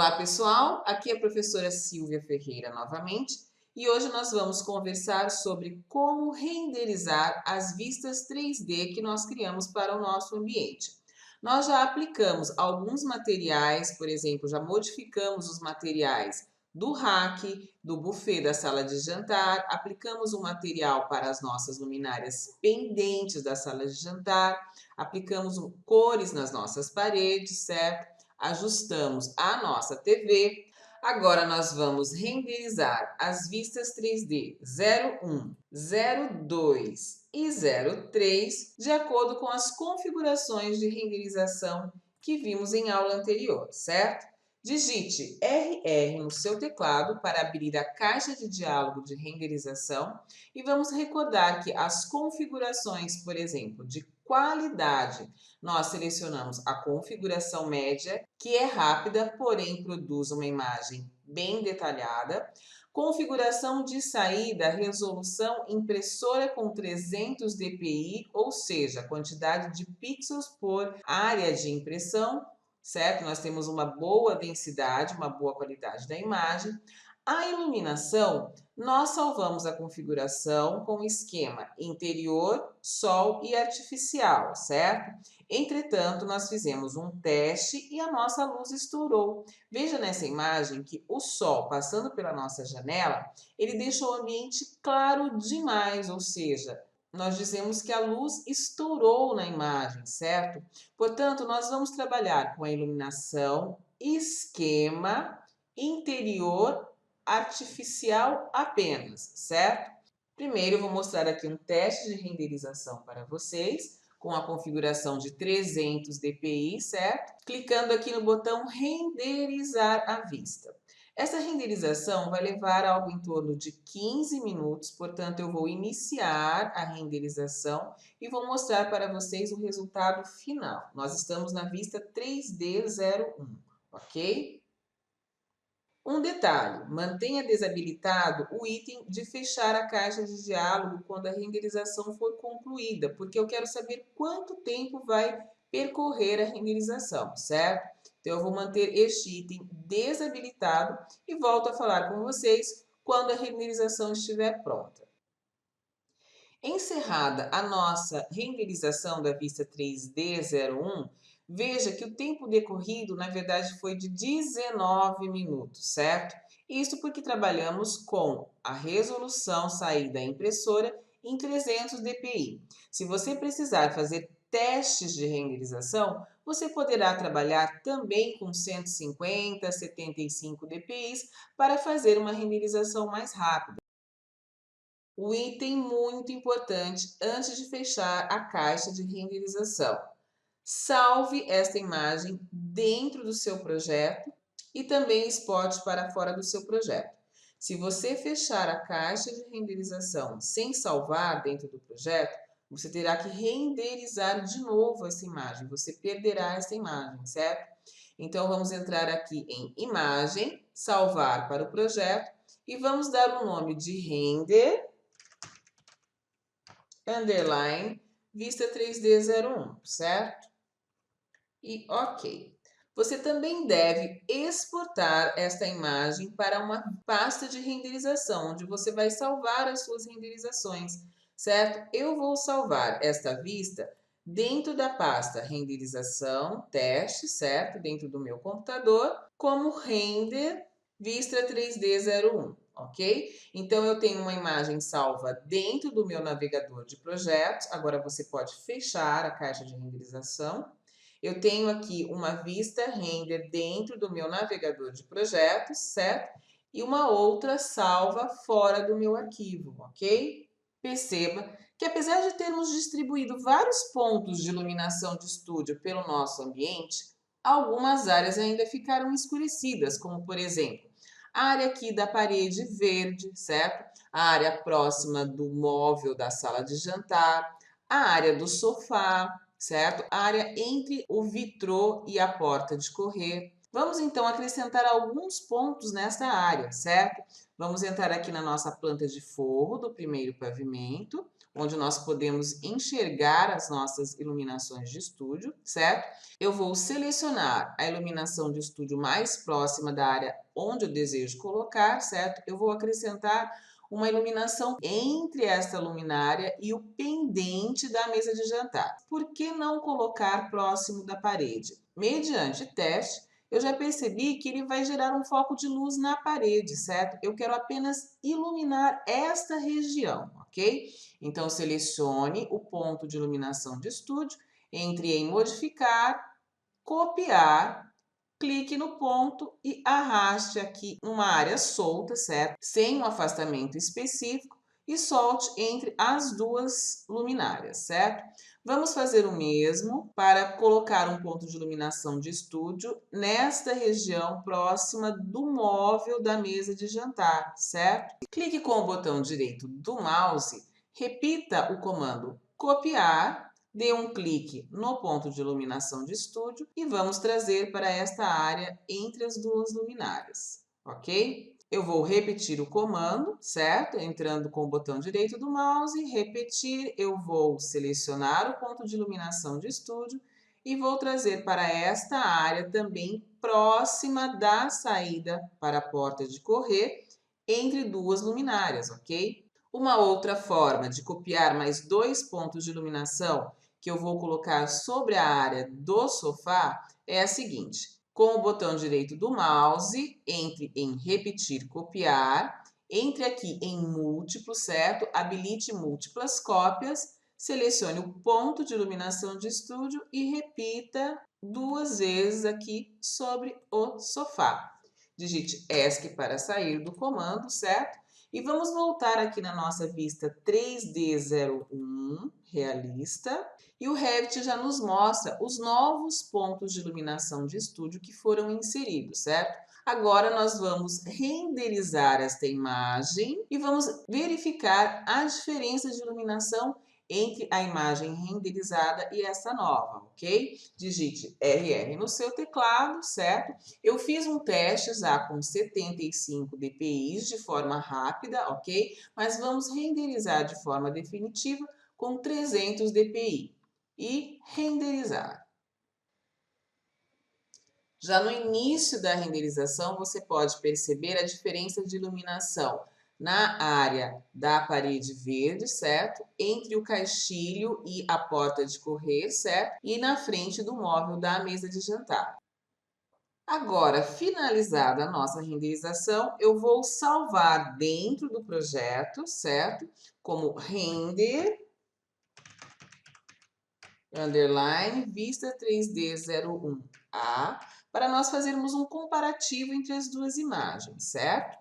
Olá, pessoal! Aqui é a professora Silvia Ferreira novamente e hoje nós vamos conversar sobre como renderizar as vistas 3D que nós criamos para o nosso ambiente. Nós já aplicamos alguns materiais, por exemplo, já modificamos os materiais do rack, do buffet da sala de jantar, aplicamos um material para as nossas luminárias pendentes da sala de jantar, aplicamos cores nas nossas paredes, certo? Ajustamos a nossa TV. Agora nós vamos renderizar as vistas 3D 01, 02 e 03 de acordo com as configurações de renderização que vimos em aula anterior, certo? Digite RR no seu teclado para abrir a caixa de diálogo de renderização e vamos recordar que as configurações, por exemplo, de qualidade, nós selecionamos a configuração média, que é rápida, porém produz uma imagem bem detalhada. Configuração de saída, resolução impressora com 300 dpi, ou seja, quantidade de pixels por área de impressão, certo? Nós temos uma boa densidade, uma boa qualidade da imagem. A iluminação, nós salvamos a configuração com esquema interior, sol e artificial, certo? Entretanto, nós fizemos um teste e a nossa luz estourou. Veja nessa imagem que o sol passando pela nossa janela, ele deixou o ambiente claro demais, ou seja, nós dizemos que a luz estourou na imagem, certo? Portanto, nós vamos trabalhar com a iluminação, esquema, interior, artificial apenas, certo? Primeiro eu vou mostrar aqui um teste de renderização para vocês, com a configuração de 300 dpi, certo? Clicando aqui no botão renderizar à vista. Essa renderização vai levar algo em torno de 15 minutos, portanto eu vou iniciar a renderização e vou mostrar para vocês o resultado final. Nós estamos na vista 3D01, ok? Um detalhe, mantenha desabilitado o item de fechar a caixa de diálogo quando a renderização for concluída, porque eu quero saber quanto tempo vai percorrer a renderização, certo? Então, eu vou manter este item desabilitado e volto a falar com vocês quando a renderização estiver pronta. Encerrada a nossa renderização da vista 3D01, veja que o tempo decorrido, na verdade, foi de 19 minutos, certo? Isso porque trabalhamos com a resolução saída da impressora em 300 dpi. Se você precisar fazer testes de renderização, você poderá trabalhar também com 150, 75 dpi para fazer uma renderização mais rápida. O item muito importante antes de fechar a caixa de renderização. Salve esta imagem dentro do seu projeto e também exporte para fora do seu projeto. Se você fechar a caixa de renderização sem salvar dentro do projeto, você terá que renderizar de novo essa imagem, você perderá essa imagem, certo? Então, vamos entrar aqui em imagem, salvar para o projeto e vamos dar o nome de render underline vista 3D01, certo? E ok. Você também deve exportar esta imagem para uma pasta de renderização, onde você vai salvar as suas renderizações, certo? Eu vou salvar esta vista dentro da pasta renderização, teste, certo? Dentro do meu computador, como render vista 3D01. Ok? Então, eu tenho uma imagem salva dentro do meu navegador de projetos. Agora, você pode fechar a caixa de renderização. Eu tenho aqui uma vista render dentro do meu navegador de projetos, certo? E uma outra salva fora do meu arquivo, ok? Perceba que apesar de termos distribuído vários pontos de iluminação de estúdio pelo nosso ambiente, algumas áreas ainda ficaram escurecidas, como por exemplo, a área aqui da parede verde, certo? A área próxima do móvel da sala de jantar, a área do sofá, certo? A área entre o vitrô e a porta de correr. Vamos então acrescentar alguns pontos nesta área, certo? Vamos entrar aqui na nossa planta de forro do primeiro pavimento, onde nós podemos enxergar as nossas iluminações de estúdio, certo? Eu vou selecionar a iluminação de estúdio mais próxima da área onde eu desejo colocar, certo? Eu vou acrescentar uma iluminação entre esta luminária e o pendente da mesa de jantar. Por que não colocar próximo da parede? Mediante teste, eu já percebi que ele vai gerar um foco de luz na parede, certo? Eu quero apenas iluminar esta região, ok? Então, selecione o ponto de iluminação de estúdio, entre em modificar, copiar, clique no ponto e arraste aqui numa área solta, certo? Sem um afastamento específico e solte entre as duas luminárias, certo? Vamos fazer o mesmo para colocar um ponto de iluminação de estúdio nesta região próxima do móvel da mesa de jantar, certo? Clique com o botão direito do mouse, repita o comando copiar, dê um clique no ponto de iluminação de estúdio e vamos trazer para esta área entre as duas luminárias, ok? Eu vou repetir o comando, certo? Entrando com o botão direito do mouse, repetir, eu vou selecionar o ponto de iluminação de estúdio e vou trazer para esta área também próxima da saída para a porta de correr, entre duas luminárias, ok? Uma outra forma de copiar mais dois pontos de iluminação que eu vou colocar sobre a área do sofá é a seguinte. Com o botão direito do mouse, entre em repetir, copiar, entre aqui em múltiplo, certo? Habilite múltiplas cópias, selecione o ponto de iluminação de estúdio e repita duas vezes aqui sobre o sofá. Digite ESC para sair do comando, certo? E vamos voltar aqui na nossa vista 3D01, realista. E o Revit já nos mostra os novos pontos de iluminação de estúdio que foram inseridos, certo? Agora nós vamos renderizar esta imagem e vamos verificar a diferença de iluminação entre a imagem renderizada e essa nova, ok? Digite RR no seu teclado, certo? Eu fiz um teste já com 75 dpi de forma rápida, ok? Mas vamos renderizar de forma definitiva com 300 dpi e renderizar. Já no início da renderização, você pode perceber a diferença de iluminação na área da parede verde, certo? Entre o caixilho e a porta de correr, certo? E na frente do móvel da mesa de jantar. Agora, finalizada a nossa renderização, eu vou salvar dentro do projeto, certo? Como render, underline, vista 3D01A, para nós fazermos um comparativo entre as duas imagens, certo?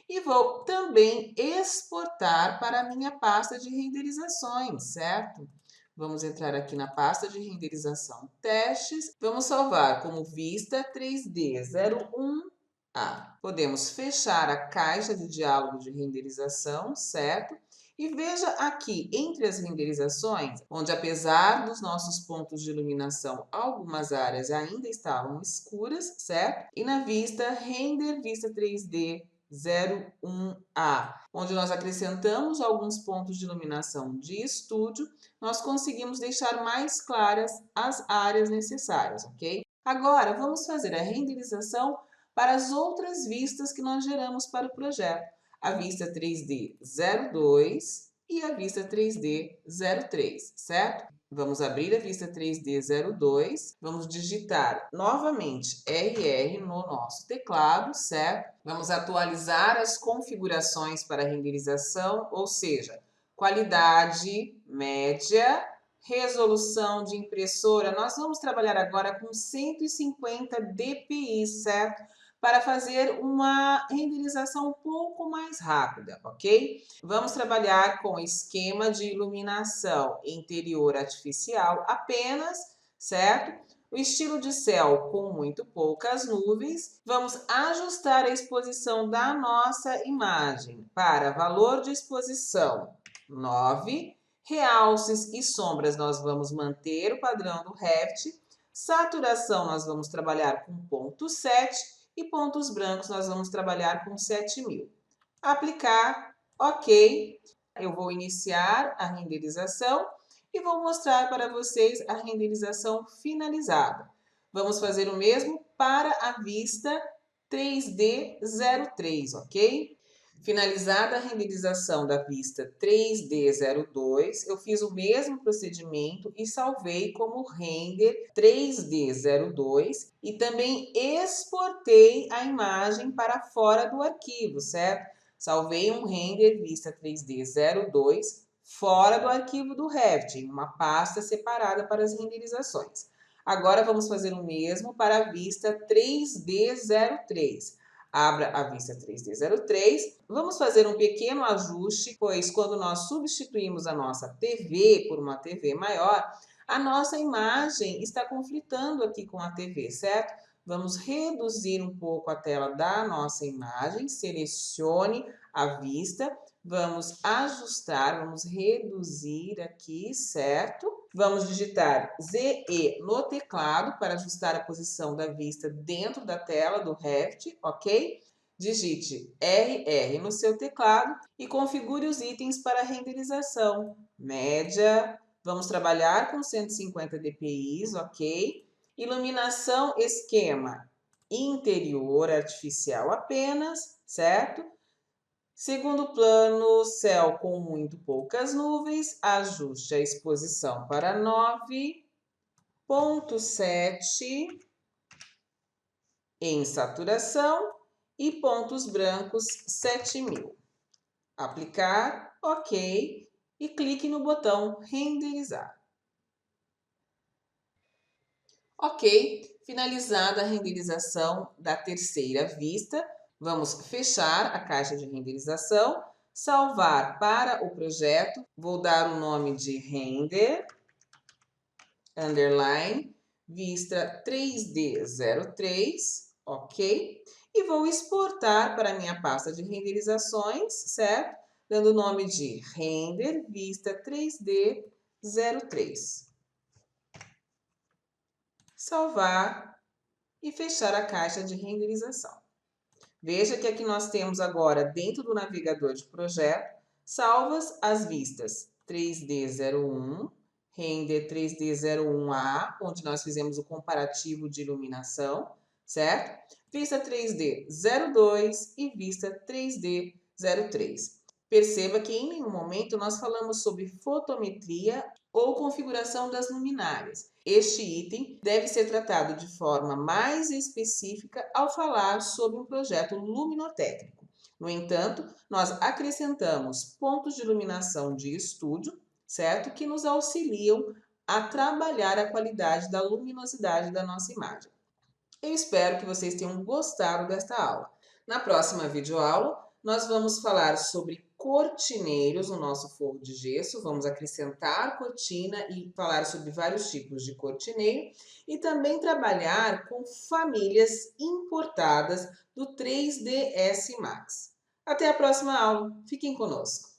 E vou também exportar para a minha pasta de renderizações, certo? Vamos entrar aqui na pasta de renderização testes. Vamos salvar como vista 3D01A. Podemos fechar a caixa de diálogo de renderização, certo? E veja aqui, entre as renderizações, onde apesar dos nossos pontos de iluminação, algumas áreas ainda estavam escuras, certo? E na vista Render Vista 3D 01A, onde nós acrescentamos alguns pontos de iluminação de estúdio, nós conseguimos deixar mais claras as áreas necessárias, ok? Agora, vamos fazer a renderização para as outras vistas que nós geramos para o projeto. A vista 3D02 e a vista 3D03, certo? Vamos abrir a vista 3D02, vamos digitar novamente RR no nosso teclado, certo? Vamos atualizar as configurações para renderização, ou seja, qualidade média, resolução de impressora. Nós vamos trabalhar agora com 150 dpi, certo? Para fazer uma renderização um pouco mais rápida, ok? Vamos trabalhar com esquema de iluminação interior artificial apenas, certo? O estilo de céu com muito poucas nuvens. Vamos ajustar a exposição da nossa imagem para valor de exposição 9. Realces e sombras nós vamos manter o padrão do Revit. Saturação nós vamos trabalhar com ponto 7 e pontos brancos nós vamos trabalhar com 7.000. Aplicar, ok. Eu vou iniciar a renderização e vou mostrar para vocês a renderização finalizada. Vamos fazer o mesmo para a vista 3D03, ok? Finalizada a renderização da vista 3D02, eu fiz o mesmo procedimento e salvei como render 3D02 e também exportei a imagem para fora do arquivo, certo? Salvei um render vista 3D02 fora do arquivo do Revit, em uma pasta separada para as renderizações. Agora vamos fazer o mesmo para a vista 3D03. Abra a vista 3D03. Vamos fazer um pequeno ajuste, pois quando nós substituímos a nossa TV por uma TV maior, a nossa imagem está conflitando aqui com a TV, certo? Vamos reduzir um pouco a tela da nossa imagem, selecione a vista, vamos ajustar, vamos reduzir aqui, certo? Vamos digitar ZE no teclado para ajustar a posição da vista dentro da tela do Revit, ok? Digite RR no seu teclado e configure os itens para renderização. Média, vamos trabalhar com 150 dpi, ok? Iluminação esquema interior artificial apenas, certo? Segundo plano, céu com muito poucas nuvens, ajuste a exposição para 9,7 em saturação e pontos brancos 7.000. Aplicar, ok, e clique no botão renderizar. Ok, finalizada a renderização da terceira vista, vamos fechar a caixa de renderização, salvar para o projeto, vou dar o nome de render, underline, vista 3D03, ok? E vou exportar para a minha pasta de renderizações, certo? Dando o nome de render, vista 3D03. Salvar e fechar a caixa de renderização. Veja que aqui nós temos agora, dentro do navegador de projeto, salvas as vistas 3D01, render 3D01A, onde nós fizemos o comparativo de iluminação, certo? Vista 3D02 e vista 3D03. Perceba que em nenhum momento nós falamos sobre fotometria ou configuração das luminárias. Este item deve ser tratado de forma mais específica ao falar sobre um projeto luminotécnico. No entanto, nós acrescentamos pontos de iluminação de estúdio, certo? Que nos auxiliam a trabalhar a qualidade da luminosidade da nossa imagem. Eu espero que vocês tenham gostado desta aula. Na próxima videoaula, nós vamos falar sobre cortineiros no nosso forro de gesso. Vamos acrescentar cortina e falar sobre vários tipos de cortineiro. E também trabalhar com famílias importadas do 3ds Max. Até a próxima aula. Fiquem conosco.